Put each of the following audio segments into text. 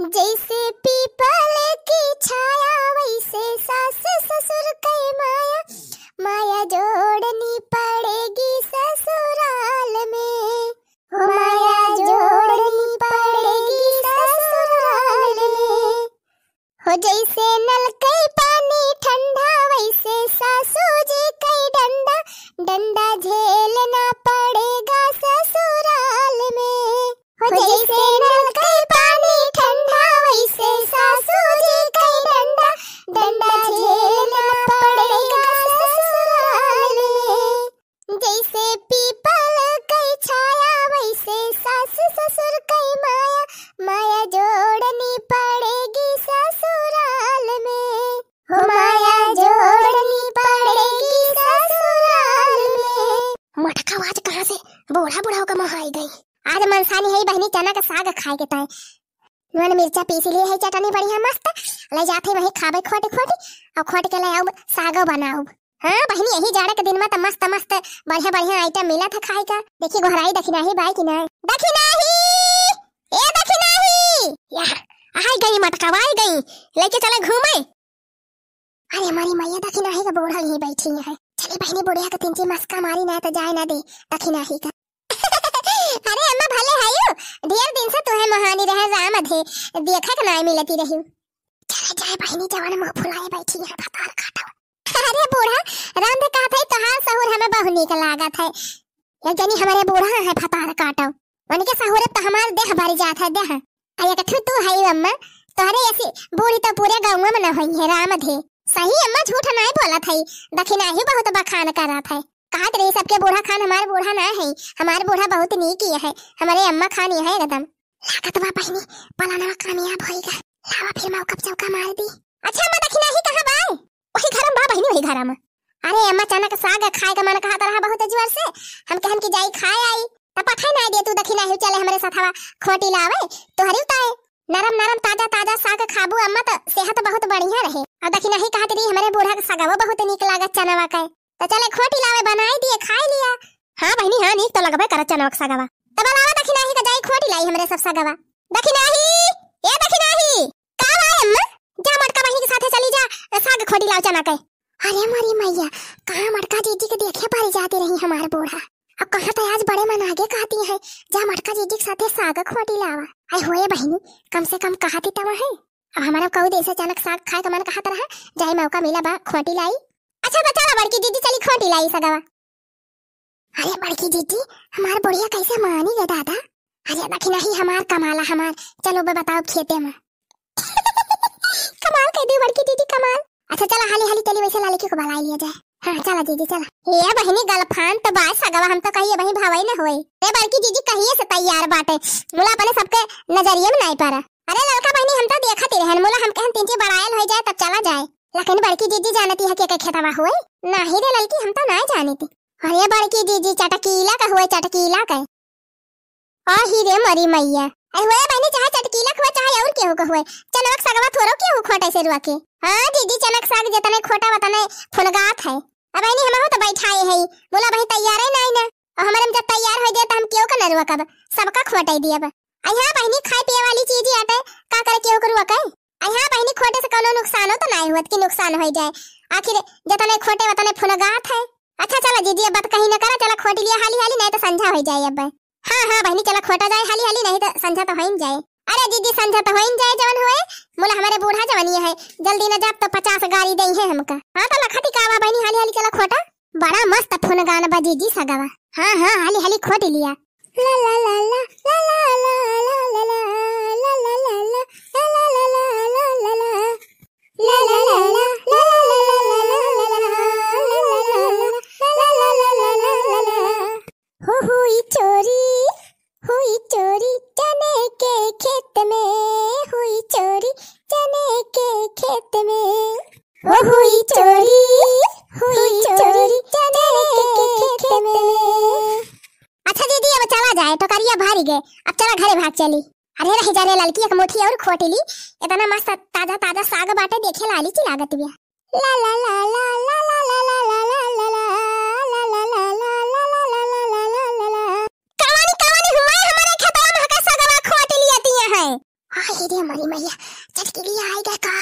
जैसे पीपल की छाया वैसे सास ससुर की माया, माया जोड़नी पड़ेगी ससुराल में, हो माया जोड़नी पड़ेगी ससुराल में। हो जैसे नल के पानी ठंडा वैसे सासू जी कई डंडा, डंडा झेलना पड़ेगा ससुराल में। हो जैसे नल के पानी ठंडा वैसे सासू जी कई डंडा, डंडा झेलना पड़ेगा ससुराल में। जैसे पीपल की छाया वैसे सास ससुर की माया, माया जोड़नी पड़ेगी ससुराल में, हो माया जोड़नी पड़ेगी ससुराल में। मटका आवाज कहाँ से बूढ़ा बूढ़ा का मुँह आई गई। आज मनसानी है बहनी चना का साग खाए के तय नून मिर्चा पीस लिए है, चटनी बढ़िया मस्त ले जाते वही खाबे खोटी खोटी और खोट के ले आऊ साग बनाऊ। हाँ बहनी यही जाड़े के दिन में तो मस्त मस्त बढ़िया बढ़िया आइटम मिला था खाए का। देखी गोहराई दखिनाही बाई की ना दखिनाही, ए दखिनाही या आई गई मटका आई गई, लेके चले घूमे। अरे हमारी मैया दखिनाही का बूढ़ा यही बैठी है। चली बहनी बुढ़िया के तीन मस्का मारी ना तो जाए ना दे दखिनाही का। अरे अम्मा भले हायो ढेर दिन से तुहे महानी रहे राम अधे देखा के नाय मिलती रही। चले जाए बहनी जवान मुंह फुलाए बैठी है फतार काटो। अरे बूढ़ा राम दे कहत है तहार सहूर हमें बहु निक लागत है। एक जनी हमारे बूढ़ा है फतार काटो उनके सहूर तो हमार देह भर जात है देह। अरे कथु तू है अम्मा तोहरे ऐसी बूढ़ी तो पूरे गांव में न होई है राम अधे। सही अम्मा झूठ नहीं बोलत है, दखिना ही बहुत बखान करत है। कहत रही सबके बूढ़ा खान हमारे बूढ़ा ना है, हमारे बूढ़ा बहुत नीक है, हमारे अम्मा खानी है एकदम। लागत बा बहनी पलाना कामयाब होएगा, लावा फिर मैं कब चौका मार दी। अच्छा अम्मा दखिना ही कहां बा? वही घर में बा बहनी वही घर में। अरे अम्मा चना का साग खाए का मन कहत रहा बहुत जोर से, हम कहन की जाई खाए आई त पठाई ना दे तू दखिना ही चले हमरे साथवा खोटी लावे तोहरी उताए नरम नरम ताजा ताजा साग खाबू अम्मा तो सेहत बहुत बढ़िया रहे। और दखिना ही कहत रही हमारे बूढ़ा का सागवा बहुत नीक लागत चनावा का, तो चले खोटी लावे बनाई दिए खाई लिया। हां बहनी हां नीक तो लगबे करत चना का सागवा। तब लावा दखिना ही का जाई खोटी लाई हमरे सब सागवा। दखिना ही ए दखिना ही का लाए अम्मा जा मटका बहनी के साथे चली जा साग खोटी लाओ चना के। अरे हमारी मैया कहां मटका जीजी के देखे पारी जाती रही हमार बूढ़ा, अब कहा तो आज बड़े मन आगे कहती है जा मटका जीजी के साथे साग खोटी लावा। आई होए बहनी कम से कम कहती तवा है। अब हमारा कहू दे से अचानक साग खाए का मन कहत रहा, जाई मौका मिला बा खोटी लाई। अच्छा बता ला बड़की दीदी चली खोटी लाई सगवा। अरे बड़की दीदी हमार बुढ़िया कैसे मानी गे दादा? अरे दखिना ही हमार कमाला हमार, चलो बे बताओ खेते में। कमाल कह दी बड़की दीदी कमाल। अच्छा चला हाली हाली चली वैसे लाली को बुला लिया जाए। हां चला दीदी चला। ये बहनी गलफान तो बात सगवा हम तो कहिए वही भावई न होई। ए बड़की दीदी कहिए से तैयार बाटे मुला अपने सबके नजरिए में नहीं पारा। अरे लड़का बहनी हम तो देखत ही रहन मुला हम कहन तीन बड़ायल हो जाए तब चला जाए, लेकिन बड़की दीदी जानती है के खेतवा हुए नाही रे लड़की हम तो नहीं जानती। अरे बड़की दीदी चटकीला का हुए चटकीला का आही रे मरी मैया। अरे हुए बहनी चाहे चटकीला हुए चाहे और केहू का हुए चनक सगवा थोरो केहू खोटे से रुआ के। हां दीदी चनक साग जतने खोटा वतने फुनगात है। अब बहनी हम तो बैठाए है बोला भाई तैयार है नहीं ना, और हमारे जब तैयार हो जाए तो हम क्यों का नरुआ कब सबका खोटाई दिया बा। अइहा बहनी खाए पिए वाली चीज ही आटे का करे केहू करुआ के। अइहा बहनी खोटे से कोनो नुकसान हो तो नहीं हुआ कि नुकसान हो जाए, आखिर जतने खोटे वतने फुनगात है। अच्छा चला दीदी अब बात कहीं न करा, चला खोटी लिया हाली हाली नहीं तो संझा हो जाए अब। हां हां बहनी चला खोटा जाए हाली हाली नहीं तो संझा तो हो ही जाए। अरे दीदी संझा तो हो ही जाए जवन होए मोला हमारे बूढ़ा जवानी है जल्दी न जाब तो 50 गाड़ी दई है हमका। हां तो लखती कावा बहनी हाली हाली चला खोटा बड़ा मस्त फोन गाना बा जीजी सगावा। हां हां हाली हाली खोटी लिया ला ला ला ला ला ला ला ला ला ला ला ला ला ला ला ला ला हुई चोरी चने के खेत में, हुई चोरी चने के खेत में, हुई चोरी चने के खेत में। अच्छा दीदी अब चला जाए तो करिया भारी गए, अब चला घरे भाग चली। अरे रह जाने लड़की एक मुट्ठी और खोटेली इतना मस्त ताजा ताजा साग बाटे देखे लाली ची लागत बिया। ला ला ला ला ला ला ला ला ला ला ला ला हे रे मरी मैया चटकी लिया आएगा का।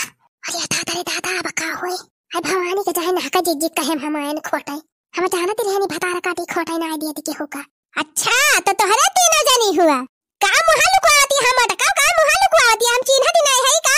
अरे दादा बका होए हाय भवानी के चाहे नाका जिज्जिक कहे हम आयन खोटाई हम जानत रहनी भतार काटी खोटाई ना दिए के होगा। अच्छा तो तोहरा तीन जानी हुआ का मुहा लुकवाती हम अटका का मुहा लुकवाती हम चिन्ह दी नहीं है का।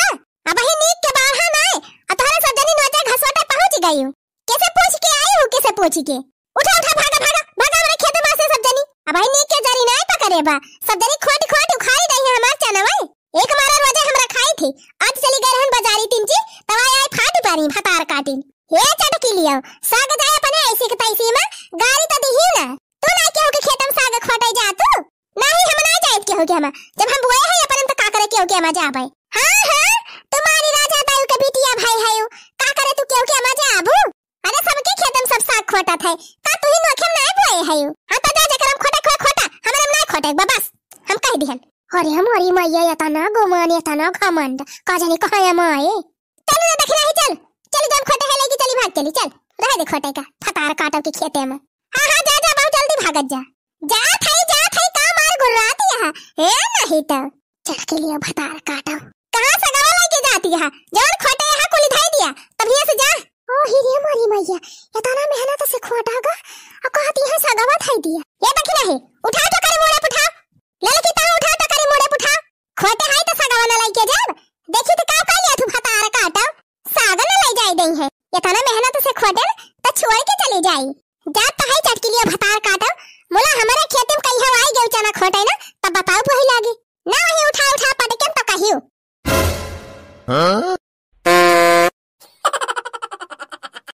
अब ही नीक के बाहर ना और तोहरा सब जानी नोचा घसोटा पहुंच गई हूं। कैसे पूछ के आई हूं कैसे पूछ के उठा भागा मेरे खेत में से सब जानी। अब ही नीक के जानी नहीं पकड़े बा सब जानी खोट उखाड़ी रही है हमार चनवा एक मारा रोजे हमरा खाई थी आज चली गए रहन बाजारी तिनची तवा आई फाट पारी भतार काटी हे चटकी लियो साग जाए अपने ऐसे के तैसे में गाड़ी तो दिही ना तू ना केहू के खेत में साग खोटाई जा तू नहीं हम ना जाए केहू के हम जब हम बुए है अपन तो का करे केहू के हम जाबे। हां तुम्हारी राजा ताऊ के बिटिया भाई है का करे तू केहू के हम जाबू। अरे सबके खेत में सब साग खोटा था का तू ही नोखे में ना बुए है हां तो जा जकर हम खोटा हमरा में ना खोटे बस हम कह दिहन। अरे हमारी मैया यता ना गोमान यता ना घमंड का जाने कहां है माए। चल ना देख रही चल जब खोटे है लेगी चली भाग चली चल रह दे खोटे का फतार काटो के खेते में। हां जा बहुत जल्दी भागत जा थाई का मार गुर्राती है ए नहीं तो चटके लिए भतार काटो कहां से गवा लेके जाती है जौन खोटे यहां को लिधाई दिया तब यहां से जा। ओ हिरे मारी मैया यता ना मेहनत से खोटागा और कहती है सगवा थाई दिया ये देखी नहीं उठा तो करे मोड़े उठा ललकी ता उठा तो करे मोड़े उठा खोटे है तो सगवा ना लेके जा देखी तो का लिया तू भतार काटो साग ना ले जाई दई है यता ना मेहनत से खोटे तो छोड़ के चली जाई जा तो है चटकी लिए भतार काटो मोला हमारे खेत में कहीं हवा आई गयो चना खोटे ना तब बताओ वही लागी ना वही उठा पटके तो कहियो।